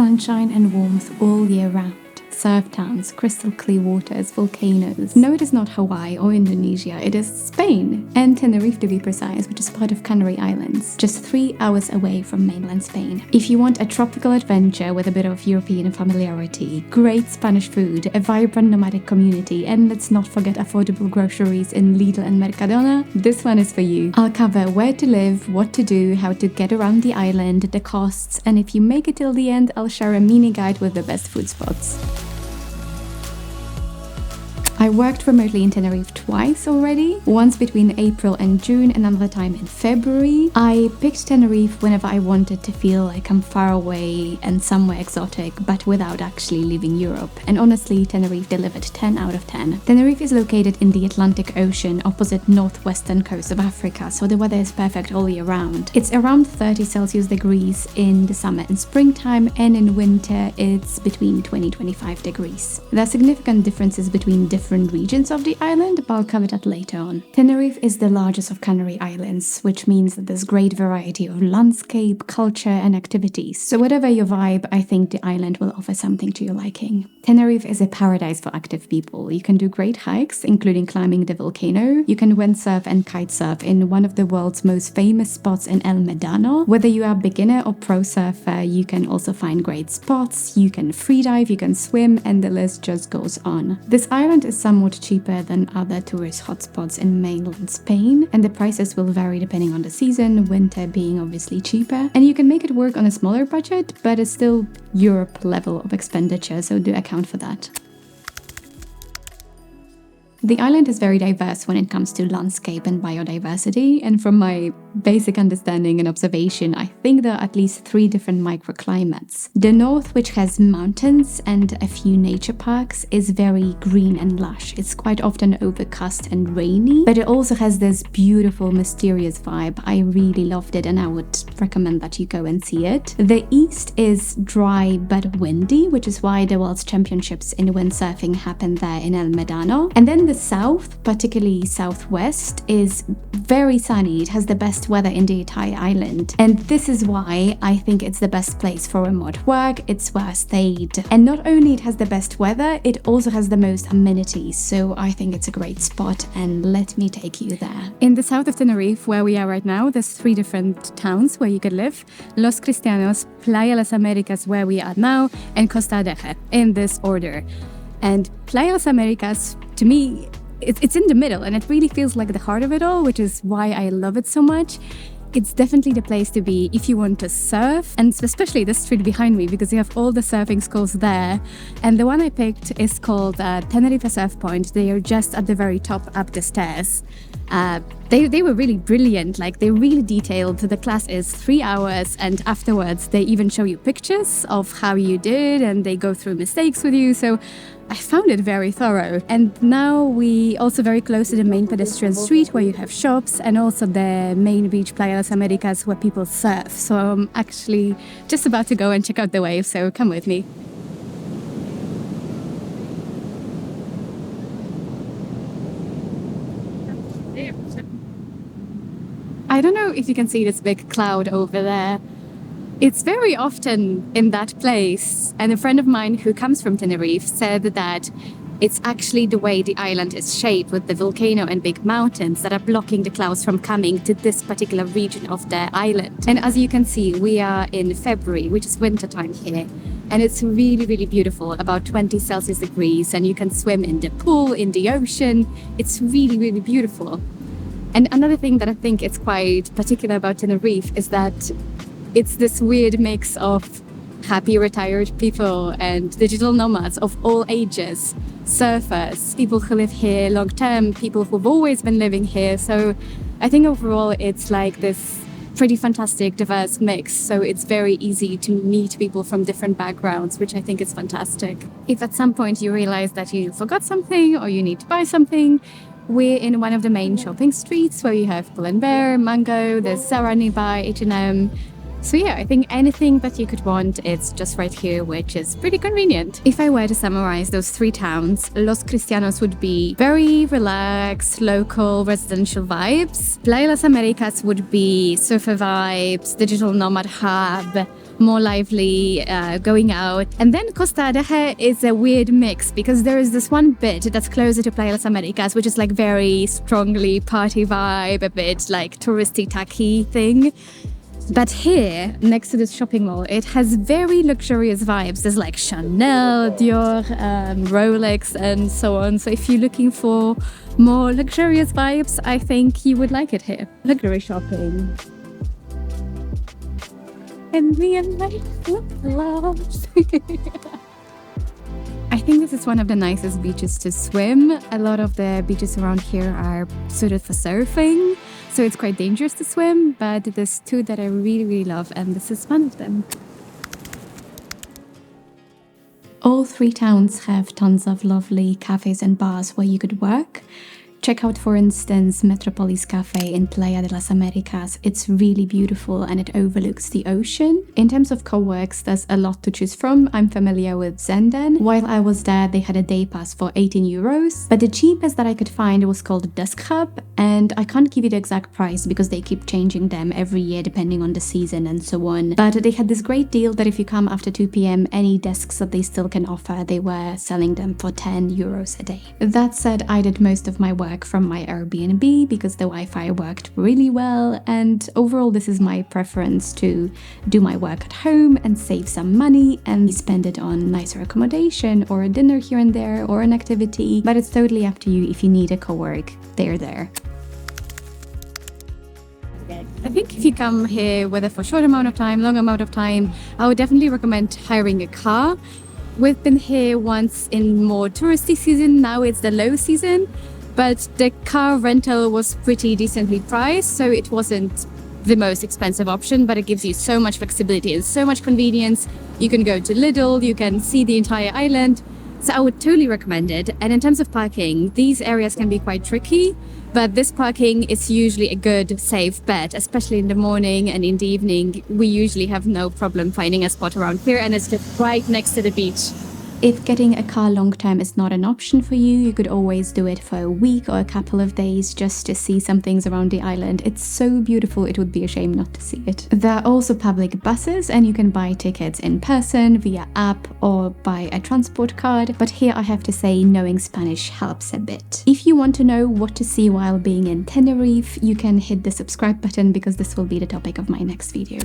sunshine and warmth all year round. Surf towns, crystal clear waters, volcanoes. No, it is not Hawaii or Indonesia, it is Spain, and Tenerife to be precise, which is part of Canary Islands, just 3 hours away from mainland Spain. If you want a tropical adventure with a bit of European familiarity, great Spanish food, a vibrant nomadic community, and let's not forget affordable groceries in Lidl and Mercadona, this one is for you. I'll cover where to live, what to do, how to get around the island, the costs, and if you make it till the end, I'll share a mini guide with the best food spots. I worked remotely in Tenerife twice already, once between April and June and another time in February. I picked Tenerife whenever I wanted to feel like I'm far away and somewhere exotic, but without actually leaving Europe. And honestly, Tenerife delivered 10 out of 10. Tenerife is located in the Atlantic Ocean opposite northwestern coast of Africa, so the weather is perfect all year round. It's around 30 Celsius degrees in the summer and springtime, and in winter it's between 20-25 degrees. There are significant differences between different regions of the island, but I'll cover that later on. Tenerife is the largest of Canary Islands, which means that there's great variety of landscape, culture and activities. So whatever your vibe, I think the island will offer something to your liking. Tenerife is a paradise for active people. You can do great hikes, including climbing the volcano. You can windsurf and kitesurf in one of the world's most famous spots in El Medano. Whether you are beginner or pro surfer, you can also find great spots. You can freedive, you can swim, and the list just goes on. This island is somewhat cheaper than other tourist hotspots in mainland Spain, and the prices will vary depending on the season, winter being obviously cheaper. And you can make it work on a smaller budget, but it's still Europe level of expenditure, so do account for that. The island is very diverse when it comes to landscape and biodiversity, and from my basic understanding and observation, I think there are at least 3 different microclimates. The north, which has mountains and a few nature parks, is very green and lush. It's quite often overcast and rainy, but it also has this beautiful, mysterious vibe. I really loved it and I would recommend that you go and see it. The east is dry but windy, which is why the World's Championships in windsurfing happen there in El Medano. And then the south, particularly southwest, is very sunny. It has the best weather in the entire island. And this is why I think it's the best place for remote work. It's where I stayed. And not only it has the best weather, it also has the most amenities. So I think it's a great spot, and let me take you there. In the south of Tenerife, where we are right now, there's 3 different towns where you could live. Los Cristianos, Playa, Las Americas, where we are now, and Costa Adeje, in this order. And Playa Las Americas, to me, it's in the middle, and it really feels like the heart of it all, which is why I love it so much. It's definitely the place to be if you want to surf, and especially the street behind me, because you have all the surfing schools there. And the one I picked is called Tenerife Surf Point. They are just at the very top up the stairs. They were really brilliant, like they really detailed. The class is 3 hours, and afterwards they even show you pictures of how you did, and they go through mistakes with you. So I found it very thorough. And now we also very close to the main pedestrian street where you have shops, and also the main beach, Playa Las Americas, where people surf. So I'm actually just about to go and check out the waves, so come with me. I don't know if you can see this big cloud over there. It's very often in that place, and a friend of mine who comes from Tenerife said that it's actually the way the island is shaped, with the volcano and big mountains, that are blocking the clouds from coming to this particular region of the island. And as you can see, we are in February, which is winter time here. And it's really, really beautiful, about 20 Celsius degrees, and you can swim in the pool, in the ocean. It's really, really beautiful. And another thing that I think is quite particular about Tenerife is that it's this weird mix of happy retired people and digital nomads of all ages, surfers, people who live here long term, people who've always been living here. So I think overall it's like this pretty fantastic, diverse mix. So it's very easy to meet people from different backgrounds, which I think is fantastic. If at some point you realize that you forgot something or you need to buy something, we're in one of the main shopping streets where you have Pull & Bear, Mango, there's Zara nearby, H&M. So yeah, I think anything that you could want, it's just right here, which is pretty convenient. If I were to summarize those 3 towns, Los Cristianos would be very relaxed, local, residential vibes. Playa Las Americas would be surfer vibes, digital nomad hub, more lively, going out. And then Costa Adeje is a weird mix because there is this one bit that's closer to Playa Las Americas, which is like very strongly party vibe, a bit like touristy tacky thing. But here, next to this shopping mall, it has very luxurious vibes. There's like Chanel, Dior, Rolex, and so on. So if you're looking for more luxurious vibes, I think you would like it here. Luxury shopping. And me and my flip-flops. I think this is one of the nicest beaches to swim. A lot of the beaches around here are suited for surfing, so it's quite dangerous to swim, but there's two that I really, really love, and this is one of them. All three towns have tons of lovely cafes and bars where you could work. Check out, for instance, Metropolis Cafe in Playa de las Americas. It's really beautiful and it overlooks the ocean. In terms of co-works, there's a lot to choose from. I'm familiar with Zenden. While I was there, they had a day pass for 18 euros, but the cheapest that I could find was called Desk Hub, and I can't give you the exact price because they keep changing them every year depending on the season and so on. But they had this great deal that if you come after 2 p.m, any desks that they still can offer, they were selling them for 10 euros a day. That said, I did most of my work from my Airbnb because the Wi-Fi worked really well, and overall this is my preference, to do my work at home and save some money and spend it on nicer accommodation or a dinner here and there or an activity, but it's totally up to you. If you need a co-work, they're there. I think if you come here, whether for a short amount of time, long amount of time, I would definitely recommend hiring a car. We've been here once in more touristy season, now it's the low season, but the car rental was pretty decently priced, so it wasn't the most expensive option, but it gives you so much flexibility and so much convenience. You can go to Lidl, you can see the entire island, so I would totally recommend it. And in terms of parking, these areas can be quite tricky, but this parking is usually a good, safe bet, especially in the morning and in the evening. We usually have no problem finding a spot around here, and it's just right next to the beach. If getting a car long-term is not an option for you, you could always do it for a week or a couple of days just to see some things around the island. It's so beautiful, it would be a shame not to see it. There are also public buses, and you can buy tickets in person, via app, or buy a transport card, but here I have to say knowing Spanish helps a bit. If you want to know what to see while being in Tenerife, you can hit the subscribe button because this will be the topic of my next video.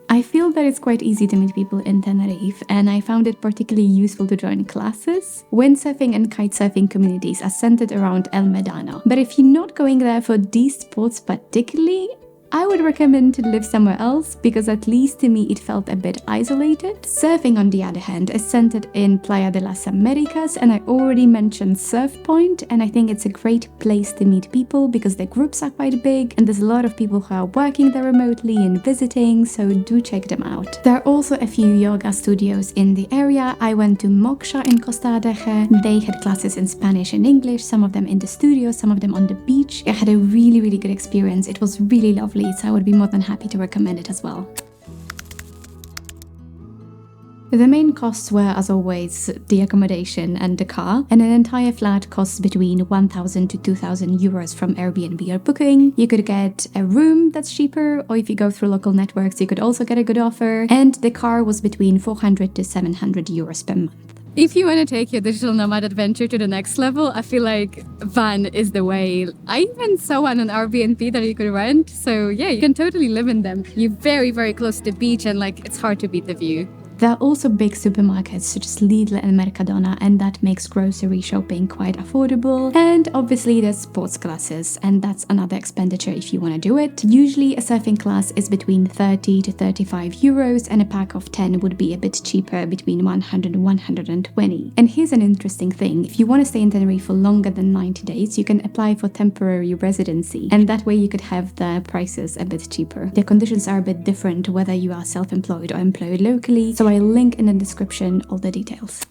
I feel that it's quite easy to meet people in Tenerife, and I found it particularly useful to join classes. Windsurfing and kitesurfing communities are centered around El Medano, but if you're not going there for these sports particularly, I would recommend to live somewhere else because at least to me it felt a bit isolated. Surfing, on the other hand, is centered in Playa de las Americas, and I already mentioned Surf Point, and I think it's a great place to meet people because the groups are quite big and there's a lot of people who are working there remotely and visiting, so do check them out. There are also a few yoga studios in the area. I went to Moksha in Costa Adeje. They had classes in Spanish and English, some of them in the studio, some of them on the beach. I had a really, really good experience. It was really lovely, so I would be more than happy to recommend it as well. The main costs were, as always, the accommodation and the car, and an entire flat costs between 1,000 to 2,000 euros from Airbnb or Booking. You could get a room that's cheaper, or if you go through local networks, you could also get a good offer, and the car was between 400 to 700 euros per month. If you want to take your digital nomad adventure to the next level, I feel like van is the way. I even saw one on Airbnb that you could rent, so yeah, you can totally live in them. You're very, very close to the beach, and like it's hard to beat the view. There are also big supermarkets such as Lidl and Mercadona, and that makes grocery shopping quite affordable. And obviously there's sports classes, and that's another expenditure if you want to do it. Usually a surfing class is between 30 to 35 euros, and a pack of 10 would be a bit cheaper, between 100 and 120. And here's an interesting thing: if you want to stay in Tenerife for longer than 90 days, you can apply for temporary residency, and that way you could have the prices a bit cheaper. The conditions are a bit different whether you are self-employed or employed locally, so I'll link in the description all the details.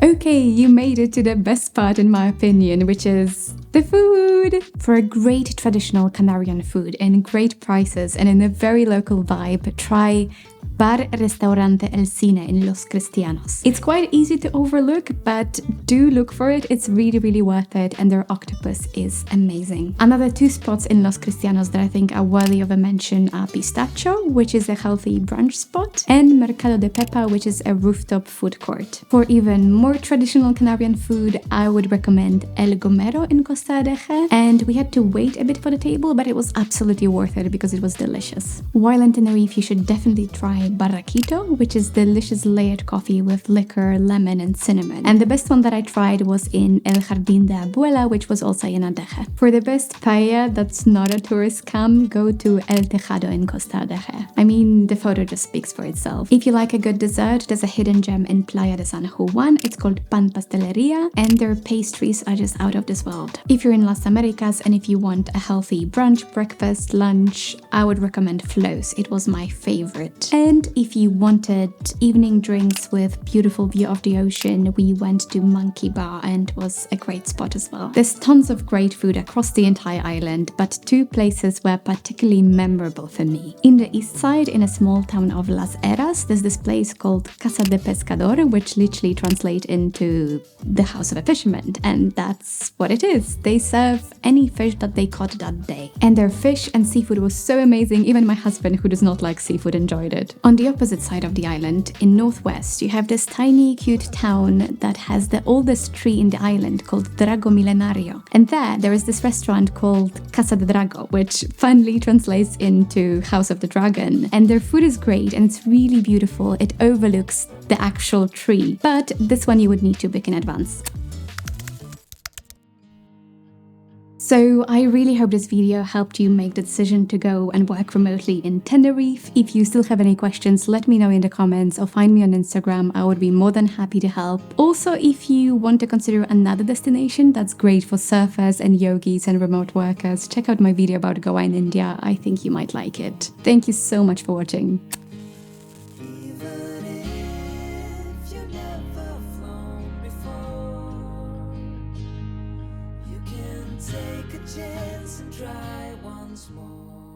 Okay, you made it to the best part in my opinion, which is the food! For a great traditional Canarian food and great prices and in a very local vibe, try Bar Restaurante El Cine in Los Cristianos. It's quite easy to overlook, but do look for it. It's really, really worth it, and their octopus is amazing. Another 2 spots in Los Cristianos that I think are worthy of a mention are Pistachio, which is a healthy brunch spot, and Mercado de Pepa, which is a rooftop food court. For even more traditional Canarian food, I would recommend El Gomero in Costa Adeje, and we had to wait a bit for the table, but it was absolutely worth it because it was delicious. While in Tenerife, you should definitely try Barraquito, which is delicious layered coffee with liquor, lemon, and cinnamon. And the best one that I tried was in El Jardín de Abuela, which was also in Adeje. For the best paella that's not a tourist scam, go to El Tejado in Costa Adeje. I mean, the photo just speaks for itself. If you like a good dessert, there's a hidden gem in Playa de San Juan. It's called Pan Pasteleria, and their pastries are just out of this world. If you're in Las Americas and if you want a healthy brunch, breakfast, lunch, I would recommend Flo's. It was my favorite. And if you wanted evening drinks with beautiful view of the ocean, we went to Monkey Bar and was a great spot as well. There's tons of great food across the entire island, but 2 places were particularly memorable for me. In the east side, in a small town of Las Heras, there's this place called Casa de Pescador, which literally translates into the house of a fisherman, and that's what it is. They serve any fish that they caught that day. And their fish and seafood was so amazing, even my husband, who does not like seafood, enjoyed it. On the opposite side of the island, in northwest, you have this tiny, cute town that has the oldest tree in the island called Drago Milenario. And there is this restaurant called Casa de Drago, which funnily translates into House of the Dragon. And their food is great and it's really beautiful. It overlooks the actual tree, but this one you would need to book in advance. So I really hope this video helped you make the decision to go and work remotely in Tenerife. If you still have any questions, let me know in the comments or find me on Instagram. I would be more than happy to help. Also, if you want to consider another destination that's great for surfers and yogis and remote workers, check out my video about Goa in India. I think you might like it. Thank you so much for watching. Take a chance and try once more.